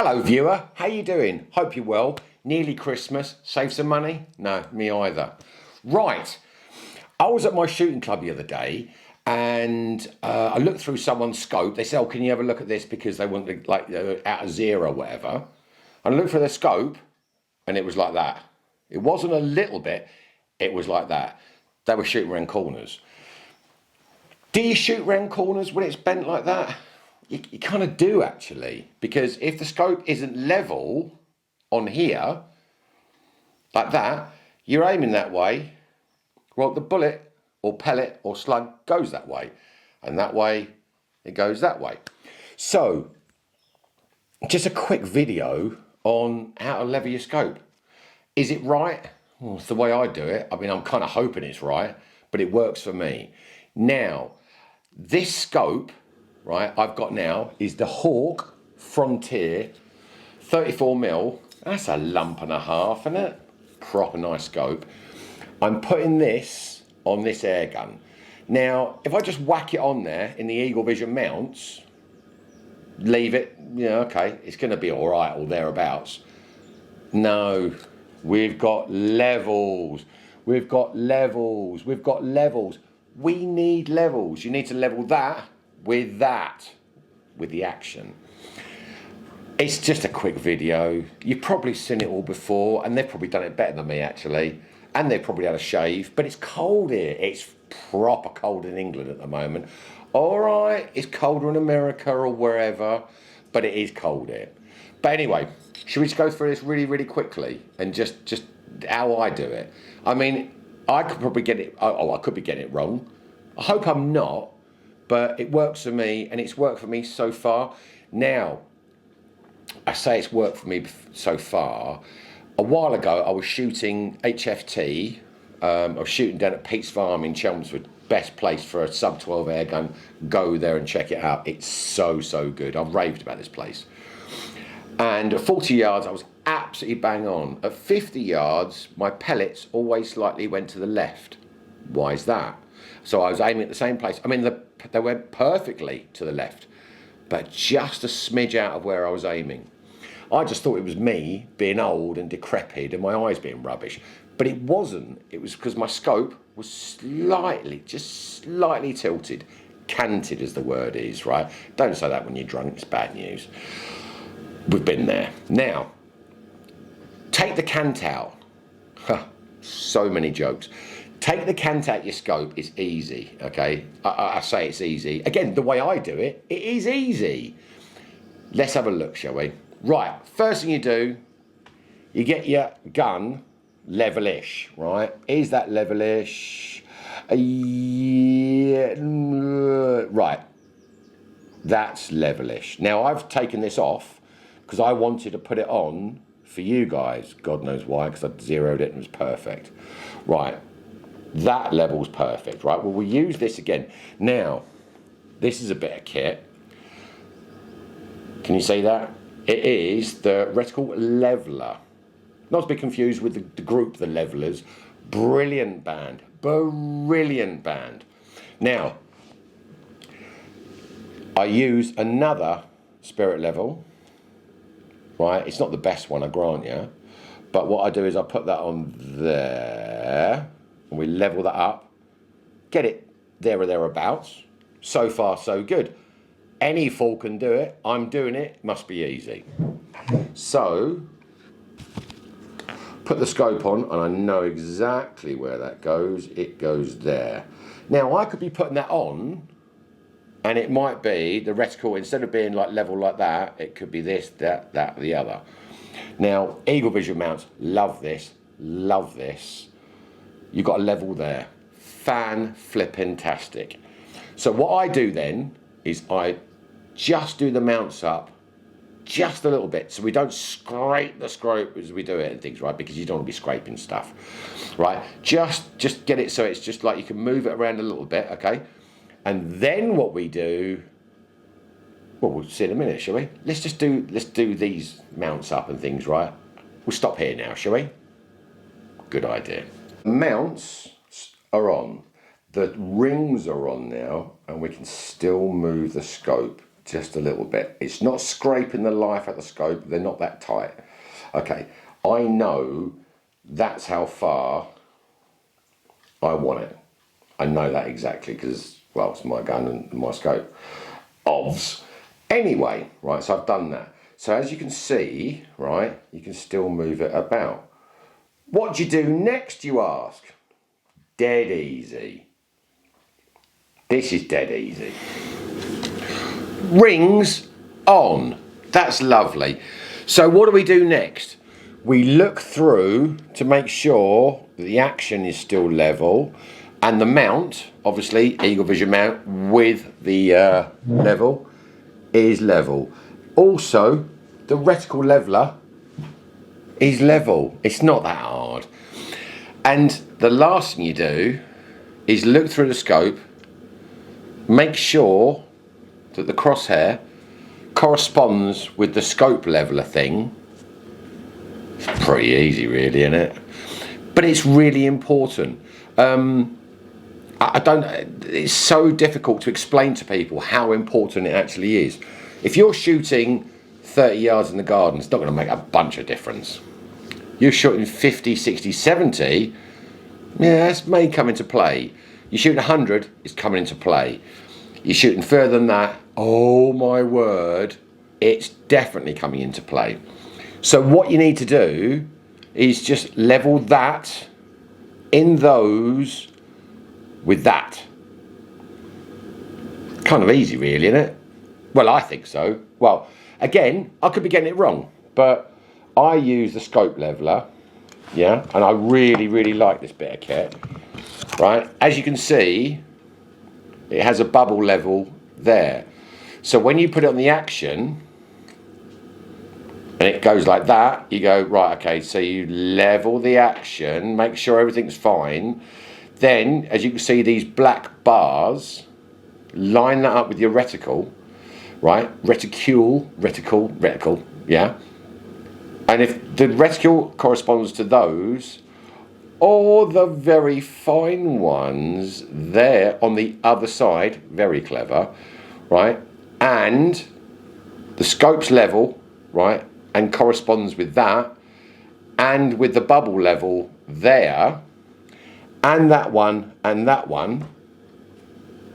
Hello viewer, how you doing? Hope you're well. Nearly Christmas. Save some money? No, me either. Right, I was at my shooting club the other day and I looked through someone's scope. They said, oh, can you have a look at this because they want to, like out of zero or whatever. And I looked through their scope and it was like that. It wasn't a little bit, it was like that. They were shooting around corners. Do you shoot round corners when it's bent like that? You kind of do actually, because if the scope isn't level on here, like that, you're aiming that way, well, the bullet or pellet or slug goes that way, and that way it goes that way. So, just a quick video on how to level your scope. Is it right? Well, it's the way I do it. I mean, I'm kind of hoping it's right, but it works for me. Now, this scope, right, I've got now is the Hawk Frontier 34mm. That's a lump and a half, isn't it? Proper nice scope. I'm putting this on this air gun. Now, if I just whack it on there in the Eagle Vision mounts, leave it, yeah, okay, it's going to be all right or thereabouts. No, we've got levels. We've got levels. We've got levels. We need levels. You need to level that, with the action. It's just a quick video. You've probably seen it all before, and they've probably done it better than me actually, and they've probably had a shave, but it's cold here. It's proper cold in England at the moment. All right, it's colder in America or wherever, but it is cold here. But anyway, should we just go through this really quickly and just how I do it? I mean, I could probably get it, I could be getting it wrong. I hope I'm not, but it works for me, and it's worked for me so far. Now, I say it's worked for me so far. A while ago, I was shooting HFT. I was shooting down at Pete's Farm in Chelmsford. Best place for a sub-12 air gun. Go there and check it out. It's so good. I've raved about this place. And at 40 yards, I was absolutely bang on. At 50 yards, my pellets always slightly went to the left. Why is that? So I was aiming at the same place. I mean, they went perfectly to the left, but just a smidge out of where I was aiming. I just thought it was me being old and decrepit and my eyes being rubbish, but it wasn't. It was because my scope was just slightly tilted. Canted as the word is, right? Don't say that when you're drunk, it's bad news. We've been there. Now, take the cant out. So many jokes. Take the cant out your scope, it's easy, okay? I say it's easy. Again, the way I do it, it is easy. Let's have a look, shall we? Right, first thing you do, you get your gun level-ish, right? Is that level-ish? Yeah, right, that's level-ish. Now, I've taken this off because I wanted to put it on for you guys. God knows why, because I zeroed it and it was perfect. Right. That level's perfect, right? Well, we use this again. Now, this is a bit of kit. Can you see that? It is the reticle leveler. Not to be confused with the group, the levelers. Brilliant band. Brilliant band. Now, I use another spirit level, right? It's not the best one, I grant you. But what I do is I put that on there. And we level that up, get it there or thereabouts. So far, so good. Any fool can do it. I'm doing it. Must be easy. So, put the scope on, and I know exactly where that goes. It goes there. Now, I could be putting that on, and it might be the reticle, instead of being like level like that, it could be this, that, the other. Now, Eagle Vision mounts, love this, love this. You've got a level there. Fan-flippin-tastic. So what I do then is I just do the mounts up just a little bit, so we don't scrape the scope as we do it and things, right? Because you don't want to be scraping stuff, right? Just get it so it's just like you can move it around a little bit, okay? And then what we do, well, we'll see in a minute, shall we? Let's do these mounts up and things, right? We'll stop here now, shall we? Good idea. Mounts are on, the rings are on now, and we can still move the scope just a little bit. It's not scraping the life out of the scope, they're not that tight. Okay, I know that's how far I want it. I know that exactly because, well, it's my gun and my scope. Ovs. Anyway, right, so I've done that. So as you can see, right, you can still move it about. What do you do next, you ask? Dead easy. This is dead easy. Rings on. That's lovely. So what do we do next? We look through to make sure that the action is still level and the mount, obviously, Eagle Vision mount with the level is level. Also, the reticle leveler is level. It's not that hard. And the last thing you do is look through the scope, make sure that the crosshair corresponds with the scope leveler thing. It's pretty easy really, isn't it? But it's really important. It's so difficult to explain to people how important it actually is. If you're shooting 30 yards in the garden, it's not going to make a bunch of difference. You're shooting 50, 60, 70, yeah, this may come into play. You're shooting 100, it's coming into play. You're shooting further than that, oh my word, it's definitely coming into play. So what you need to do is just level that in those with that. Kind of easy really, isn't it? Well, I think so. Well, again, I could be getting it wrong, but I use the scope leveler, yeah, and I really, really like this bit of kit, right? As you can see, it has a bubble level there. So when you put it on the action, and it goes like that, you go, right, okay, so you level the action, make sure everything's fine. Then, as you can see, these black bars, line that up with your reticle, right? Reticle, yeah? And if the reticle corresponds to those, or the very fine ones there on the other side, very clever, right? And the scope's level, right? And corresponds with that, and with the bubble level there, and that one,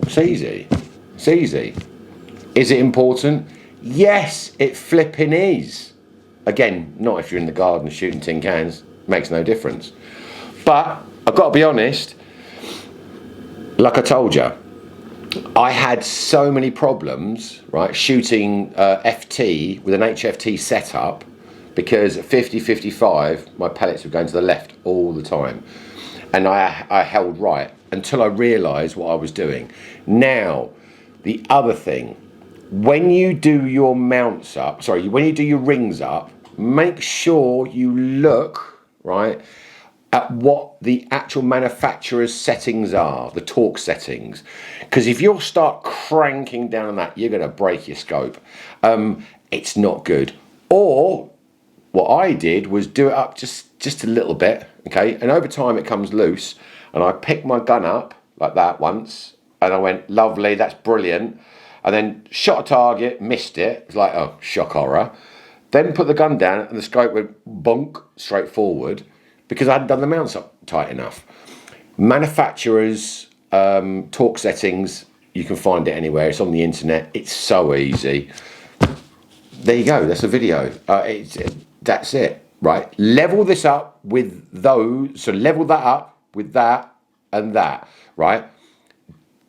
it's easy. It's easy. Is it important? Yes, it flipping is. Again, not if you're in the garden shooting tin cans, makes no difference. But I've got to be honest, like I told you, I had so many problems, right, shooting FT with an HFT setup because at 50-55, my pellets were going to the left all the time. And I held right until I realised what I was doing. Now, the other thing, when you do your mounts up, when you do your rings up, make sure you look, right, at what the actual manufacturer's settings are, the torque settings. Because if you'll start cranking down on that, you're going to break your scope. It's not good. Or what I did was do it up just a little bit, okay? And over time it comes loose. And I picked my gun up like that once, and I went, lovely, that's brilliant. And then shot a target, missed it. It was like, oh, shock horror. Then put the gun down and the scope went bonk straight forward because I hadn't done the mounts up tight enough. Manufacturers' torque settings, you can find it anywhere. It's on the internet. It's so easy. There you go. That's a video. That's it, right? Level this up with those. So level that up with that and that, right?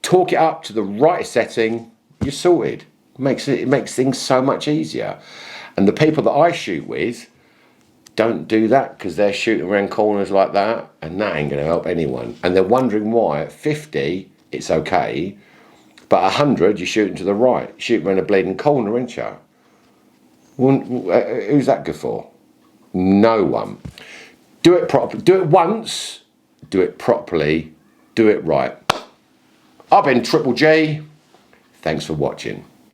Torque it up to the right setting. You're sorted. It makes things so much easier. And the people that I shoot with don't do that because they're shooting around corners like that, and that ain't going to help anyone. And they're wondering why at 50 it's okay, but at 100 you're shooting to the right, shooting around a bleeding corner, aren't you? Well, who's that good for? No one. Do it properly. Do it once. Do it properly. Do it right. I've been Triple G. Thanks for watching.